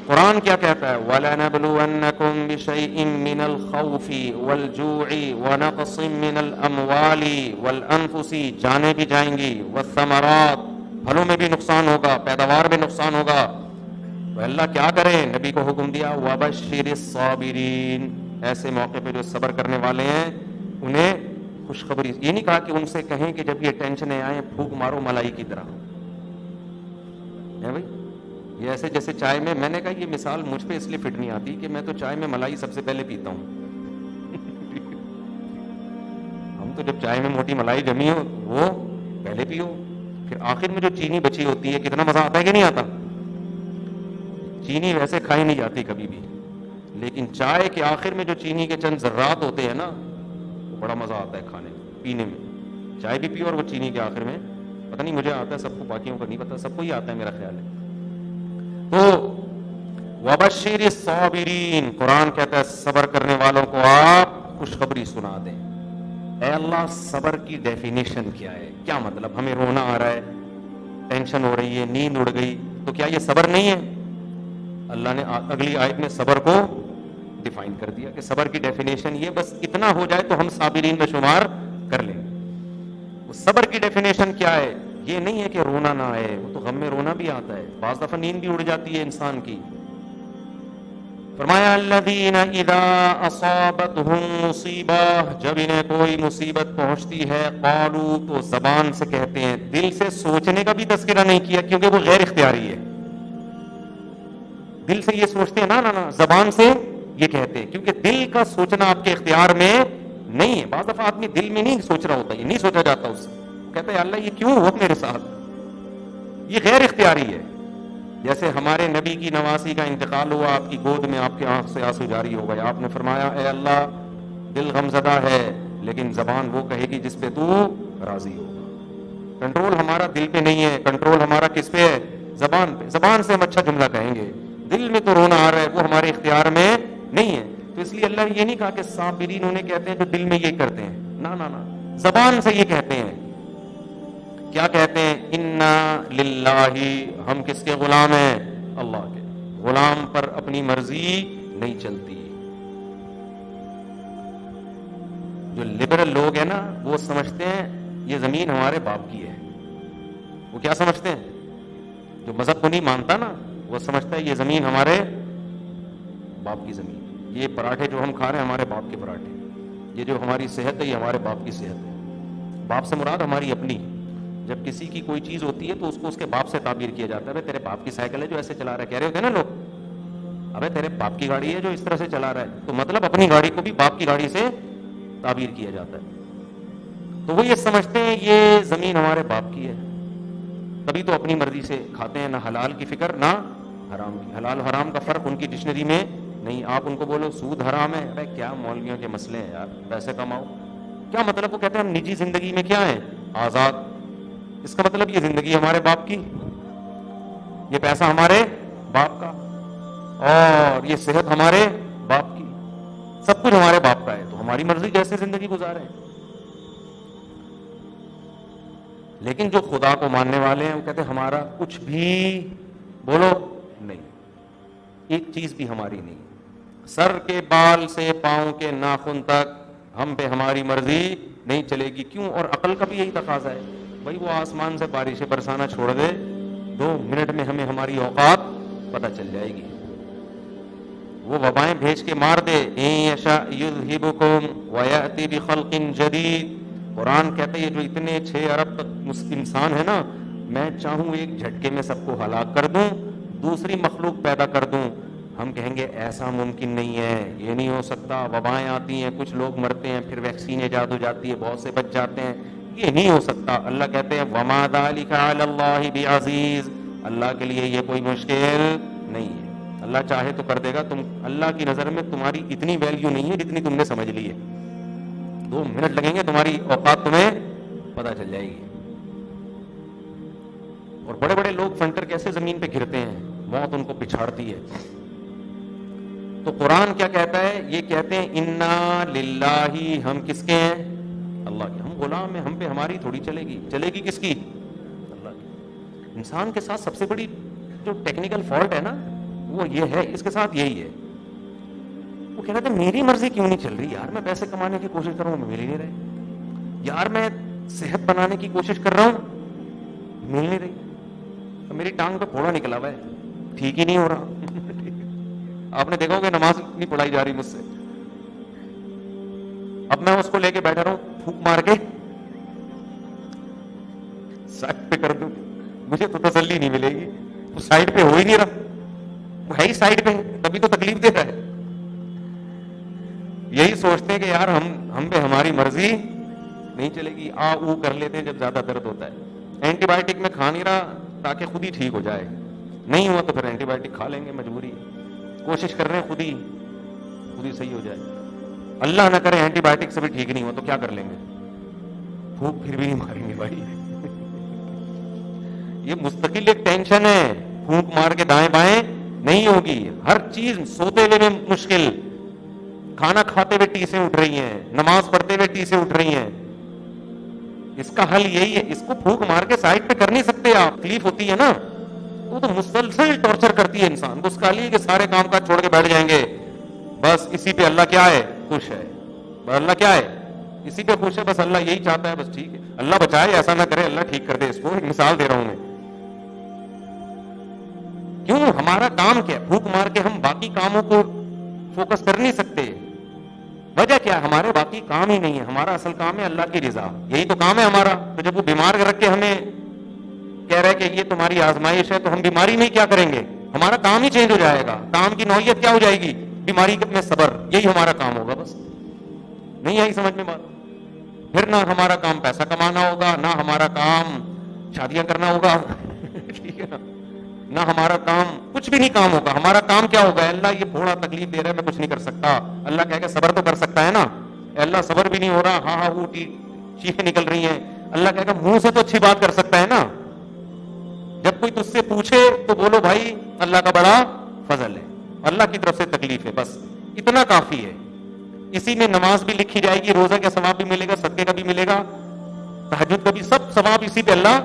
قرآن کیا کہتا ہے؟ وَلَنَبْلُوَنَّكُمْ بِشَيْءٍ مِّنَ الْخَوْفِ وَالْجُوعِ وَنَقْصٍ مِّنَ الْأَمْوَالِ وَالْأَنفُسِ، جانیں بھی جائیں گی، وَالثَّمَرَاتِ، پھلوں میں بھی نقصان ہوگا، پیداوار میں نقصان ہوگا. تو اللہ کیا کرے؟ نبی کو حکم دیا وَبَشِّرِ الصَّابِرِينَ، ایسے موقع پہ جو صبر کرنے والے ہیں انہیں خوشخبری. یہ نہیں کہا کہ ان سے کہیں کہ جب یہ ٹینشنیں آئیں پھونک مارو ملائی کی طرح ہے بھائی. یہ ایسے جیسے چائے میں نے کہا یہ مثال مجھ پہ اس لیے فٹ نہیں آتی کہ میں تو چائے میں ملائی سب سے پہلے پیتا ہوں. ہم تو جب چائے میں موٹی ملائی جمی ہو وہ پہلے پیو، پھر آخر میں جو چینی بچی ہوتی ہے کتنا مزہ آتا ہے کہ نہیں آتا. چینی ویسے کھائی نہیں جاتی کبھی بھی، لیکن چائے کے آخر میں جو چینی کے چند ذرات ہوتے ہیں نا وہ بڑا مزہ آتا ہے کھانے پینے میں. چائے بھی پیو اور وہ چینی کے آخر میں، پتہ نہیں مجھے آتا ہے، سب کو باقیوں کو نہیں پتا، سب کو ہی آتا ہے میرا خیال ہے. تو وَبَشِّرِ الصَّابِرِينَ، قرآن کہتا ہے صبر کرنے والوں کو آپ خوشخبری سنا دیں. اے اللہ صبر کی ڈیفینیشن کیا ہے؟ کیا مطلب؟ ہمیں رونا آ رہا ہے، ٹینشن ہو رہی ہے، نیند اڑ گئی، تو کیا یہ صبر نہیں ہے؟ اللہ نے اگلی آیت میں صبر کو ڈیفائن کر دیا کہ صبر کی ڈیفینیشن یہ، بس اتنا ہو جائے تو ہم صابرین میں شمار کر لیں. صبر کی ڈیفینیشن کیا ہے؟ یہ نہیں ہے کہ رونا نہ آئے، وہ تو غم میں رونا بھی آتا ہے، بعض دفعہ نیند بھی اڑ جاتی ہے انسان کی. فرمایا الذین اذا اصابتہم مصیبہ، جب انہیں کوئی مصیبت پہنچتی ہے، قالوا، تو زبان سے کہتے ہیں، دل سے سوچنے کا بھی تذکرہ نہیں کیا کیونکہ وہ غیر اختیاری ہے. دل سے یہ سوچتے ہیں نا، زبان سے یہ کہتے ہیں کیونکہ دل کا سوچنا آپ کے اختیار میں نہیں ہے. بعض دفعہ آدمی دل میں نہیں سوچ رہا ہوتا، یہ نہیں سوچا جاتا اس سے، کہتا ہے اللہ یہ کیوں ہوا میرے ساتھ، یہ غیر اختیاری ہے. جیسے ہمارے نبی کی نواسی کا انتقال ہوا، آپ کی گود میں آپ کے آنکھ سے آنسو جاری ہو گئے، آپ نے فرمایا اے اللہ دل غمزدہ ہے لیکن زبان وہ کہے گی جس پہ تو راضی ہوگا. کنٹرول ہمارا دل پہ نہیں ہے، کنٹرول ہمارا کس پہ ہے؟ زبان پہ. زبان سے ہم اچھا جملہ کہیں گے، دل میں تو رونا آ رہا ہے وہ ہمارے اختیار میں نہیں ہے. تو اس لیے اللہ نے یہ نہیں کہا کہ صابرین انہیں کہتے ہیں جو دل میں یہ کرتے ہیں، نہ، زبان سے یہ کہتے ہیں. کیا کہتے ہیں؟ انا للہ، ہم کس کے غلام ہیں؟ اللہ کے. غلام پر اپنی مرضی نہیں چلتی. جو لبرل لوگ ہیں نا وہ سمجھتے ہیں یہ زمین ہمارے باپ کی ہے. وہ کیا سمجھتے ہیں؟ جو مذہب کو نہیں مانتا نا وہ سمجھتا ہے یہ زمین ہمارے باپ کی زمین. یہ پراٹھے جو ہم کھا رہے ہیں ہمارے باپ کے پراٹھے، یہ جو ہماری صحت ہے یہ ہمارے باپ کی صحت ہے. باپ سے مراد ہماری اپنی. جب کسی کی کوئی چیز ہوتی ہے تو اس کو اس کے باپ سے تعبیر کیا جاتا ہے. تیرے باپ کی سائیکل ہے جو ایسے چلا رہا ہے، کہہ رہے ہوتے ہیں نا لوگ، ابے تیرے باپ کی گاڑی ہے جو اس طرح سے چلا رہا ہے. تو مطلب اپنی گاڑی کو بھی باپ کی گاڑی سے تعبیر کیا جاتا ہے. تو وہ یہ سمجھتے ہیں یہ زمین ہمارے باپ کی ہے، تبھی تو اپنی مرضی سے کھاتے ہیں، نہ حلال کی فکر نہ حرام کی. حلال حرام کا فرق ان کی ڈکشنری میں نہیں. آپ ان کو بولو سود حرام ہے، ارے کیا مولویوں کے مسئلے ہیں یار، پیسے کماؤ. کیا مطلب؟ وہ کہتے ہیں ہم نجی زندگی میں کیا ہیں؟ آزاد. اس کا مطلب یہ زندگی ہمارے باپ کی، یہ پیسہ ہمارے باپ کا، اور یہ صحت ہمارے باپ کی، سب کچھ ہمارے باپ کا ہے، تو ہماری مرضی جیسے زندگی گزارے. لیکن جو خدا کو ماننے والے ہیں وہ کہتے ہیں ہمارا کچھ بھی بولو نہیں، ایک چیز بھی ہماری نہیں. سر کے بال سے پاؤں کے ناخن تک ہم پہ ہماری مرضی نہیں چلے گی. کیوں؟ اور عقل کا بھی یہی تقاضا ہے. بھائی وہ آسمان سے بارشیں برسانا چھوڑ دے، 2 منٹ میں ہمیں ہماری اوقات پتہ چل جائے گی. وہ وبائیں بھیج کے مار دے، ان یشاء یذھبکم ویأتی بخلق جدید. قرآن کہتا ہے یہ جو اتنے 6 ارب تک انسان ہے نا، میں چاہوں ایک جھٹکے میں سب کو ہلاک کر دوں، دوسری مخلوق پیدا کر دوں. ہم کہیں گے ایسا ممکن نہیں ہے، یہ نہیں ہو سکتا. وبائیں آتی ہیں، کچھ لوگ مرتے ہیں، پھر ویکسین ایجاد ہو جاتی ہے، بہت سے بچ جاتے ہیں، یہ نہیں ہو سکتا. اللہ کہتے ہیں وما ذلک علی اللہ بعزیز، اللہ کے لیے یہ کوئی مشکل نہیں ہے. اللہ چاہے تو کر دے گا. تم اللہ کی نظر میں تمہاری اتنی ویلیو نہیں ہے جتنی تم نے سمجھ لی ہے. 2 منٹ لگیں گے، تمہاری اوقات تمہیں پتہ چل جائے گی. اور بڑے بڑے لوگ فنٹر کیسے زمین پہ گرتے ہیں، موت ان کو پچھاڑتی ہے. تو قرآن کیا کہتا ہے؟ یہ کہتے ہیں انا للہ، ہم کس کے ہیں؟ اللہ کے. ہم غلام ہیں، ہم پہ ہماری تھوڑی چلے گی. چلے گی کس کی؟ اللہ کی. انسان کے ساتھ سب سے بڑی جو ٹیکنیکل فالٹ ہے نا وہ یہ ہے, اس کے ساتھ یہی ہے. وہ کہہ رہا تھا میری مرضی کیوں نہیں چل رہی یار, میں پیسے کمانے کی کوشش کر رہا ہوں, مل ہی نہیں رہے یار, میں صحت بنانے کی کوشش کر رہا ہوں, مل نہیں رہی, میری ٹانگ پہ پھوڑا نکلا ہوا ہے, ٹھیک ہی نہیں ہو رہا. آپ نے دیکھا ہوگا نماز نہیں پڑھائی جا رہی مجھ سے, اب میں اس کو لے کے بیٹھا رہا ہوں, پھونک مار کے سائڈ پہ کر دوں, مجھے تو تسلی نہیں ملے گی. وہ سائڈ پہ ہو ہی نہیں رہا, وہ ہے ہی سائڈ پہ, تبھی تو تکلیف دے رہا ہے. یہی سوچتے ہیں کہ یار ہم پہ ہماری مرضی نہیں چلے گی, آ او کر لیتے ہیں جب زیادہ درد ہوتا ہے. اینٹی بایوٹک میں کھا نہیں رہا تاکہ خود ہی ٹھیک ہو جائے, نہیں ہوا تو پھر اینٹی بایوٹک کھا لیں گے, مجبوری, کوشش کر رہے ہیں خود ہی صحیح ہو جائے. اللہ نہ کرے اینٹی بایوٹک سے بھی ٹھیک نہیں ہوا تو کیا کر لیں گے, پھوک پھر بھی نہیں ماریں گے بھائی. یہ مستقل ایک ٹینشن ہے, پھونک مار کے دائیں بائیں نہیں ہوگی. ہر چیز, سوتے ہوئے میں مشکل, کھانا کھاتے ہوئے ٹیسیں اٹھ رہی ہیں, نماز پڑھتے ہوئے ٹیسیں اٹھ رہی ہیں. اس کا حل یہی ہے, اس کو پھونک مار کے سائڈ پہ کر نہیں سکتے آپ, تکلیف ہوتی ہے نا, وہ تو مسلسل ٹارچر کرتی ہے انسان کو. اس کا لیے کہ سارے کام کاج چھوڑ کے بیٹھ جائیں گے, بس اسی پہ اللہ کیا ہے, خوش ہے. اللہ کیا ہے, اسی پہ خوش ہے, بس اللہ یہی چاہتا ہے, بس ٹھیک ہے, اللہ بچائے, ایسا نہ کرے, اللہ ٹھیک کر دے اس کو. ایک مثال دے رہا ہوں میں, کیوں, ہمارا کام کیا ہے, پھونک مار کے ہم باقی کاموں کو فوکس کر نہیں سکتے. وجہ کیا ہے, ہمارے باقی کام ہی نہیں ہے, ہمارا اصل کام ہے اللہ کی رضا, یہی تو کام ہے ہمارا. تو جب وہ بیمار رکھ کے ہمیں کہہ رہے کہ یہ تمہاری آزمائش ہے, تو ہم بیماری میں کیا کریں گے, ہمارا کام ہی چینج ہو جائے گا. کام کی نوعیت کیا ہو جائے گی, بیماری میں صبر, یہی ہمارا کام ہوگا. بس نہیں آئی سمجھ میں بات. پھر نہ ہمارا کام پیسہ کمانا ہوگا, نہ ہمارا کام شادیاں کرنا ہوگا, ٹھیک ہے نا, نہ ہمارا کام, کچھ بھی نہیں کام ہوگا. ہمارا کام کیا ہوگا, اللہ یہ تھوڑا تکلیف دے رہا ہے, میں کچھ نہیں کر سکتا. اللہ کہے گا صبر تو کر سکتا ہے نا, اللہ صبر بھی نہیں ہو رہا, ہاں وہ چیخیں نکل رہی ہیں. اللہ کہے گا منہ سے تو اچھی بات کر سکتا ہے نا, جب کوئی تجھ سے پوچھے تو بولو بھائی اللہ کا بڑا فضل ہے, اللہ کی طرف سے تکلیف ہے, بس اتنا کافی ہے. اسی میں نماز بھی لکھی جائے گی, روزہ کا ثواب بھی ملے گا, صدقے کا بھی ملے گا, تہجد کا بھی, سب ثواب اسی پہ اللہ